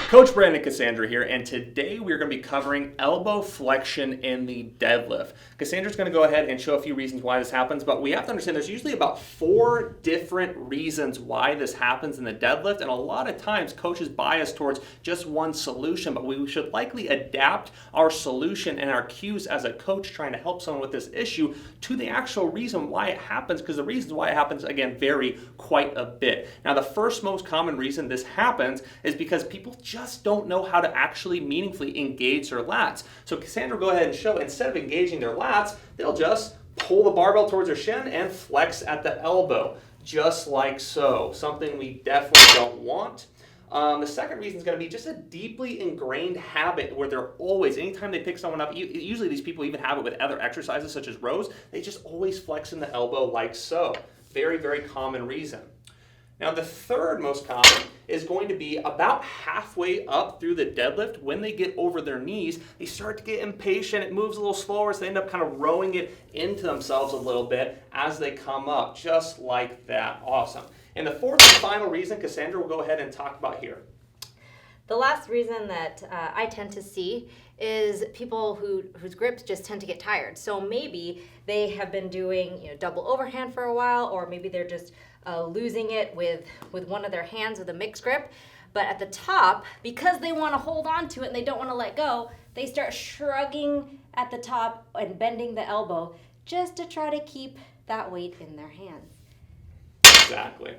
Coach Brandon Cassandra here, and today we're going to be covering elbow flexion in the deadlift. Cassandra's going to go ahead and show a few reasons why this happens, but we have to understand there's usually about 4 different reasons why this happens in the deadlift, and a lot of times coaches bias towards just one solution, but we should likely adapt our solution and our cues as a coach trying to help someone with this issue to the actual reason why it happens, because the reasons why it happens, again, vary quite a bit. Now, the first most common reason this happens is because people just don't know how to actually meaningfully engage their lats. So Cassandra will go ahead and show, instead of engaging their lats, they'll just pull the barbell towards their shin and flex at the elbow, just like so. Something we definitely don't want. The second reason is going to be just a deeply ingrained habit where they're always, anytime they pick someone up, usually these people even have it with other exercises such as rows, they just always flex in the elbow like so. Very, very common reason. Now, the third most common is going to be about halfway up through the deadlift. When they get over their knees, they start to get impatient. It moves a little slower, so they end up kind of rowing it into themselves a little bit as they come up, just like that. Awesome. And the fourth and final reason, Cassandra will go ahead and talk about here. The last reason that I tend to see is people whose grips just tend to get tired. So maybe they have been doing double overhand for a while, or maybe they're just losing it with one of their hands with a mixed grip. But at the top, because they want to hold on to it and they don't want to let go, they start shrugging at the top and bending the elbow just to try to keep that weight in their hands. Exactly.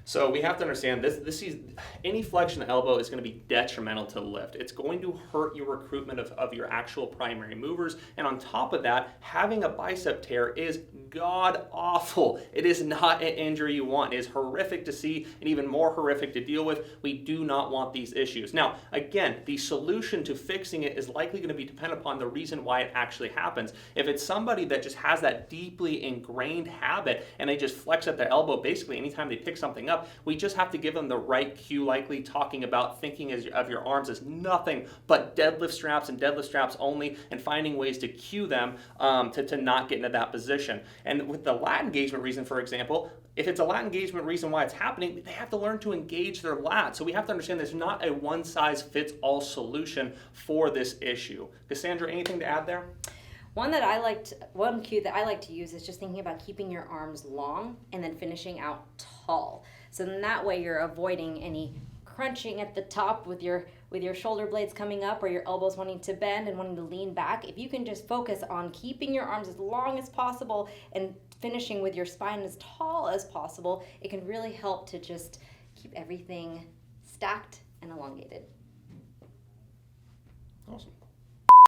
So we have to understand this is any flexion of the elbow is going to be detrimental to the lift. It's going to hurt your recruitment of your actual primary movers. And on top of that, having a bicep tear is god awful. It is not an injury you want. It is horrific to see and even more horrific to deal with. We do not want these issues. Now, again, the solution to fixing it is likely going to be dependent upon the reason why it actually happens. If it's somebody that just has that deeply ingrained habit and they just flex at their elbow basically anytime they pick something up, we just have to give them the right cue, likely talking about thinking of your arms as nothing but deadlift straps and deadlift straps only, and finding ways to cue them to not get into that position. And with the lat engagement reason, for example, if it's a lat engagement reason why it's happening, they have to learn to engage their lat. So we have to understand there's not a one-size-fits-all solution for this issue. Cassandra, anything to add there? One cue that I like to use is just thinking about keeping your arms long and then finishing out tall. So then that way you're avoiding any crunching at the top with your shoulder blades coming up or your elbows wanting to bend and wanting to lean back. If you can just focus on keeping your arms as long as possible and finishing with your spine as tall as possible, it can really help to just keep everything stacked and elongated. Awesome.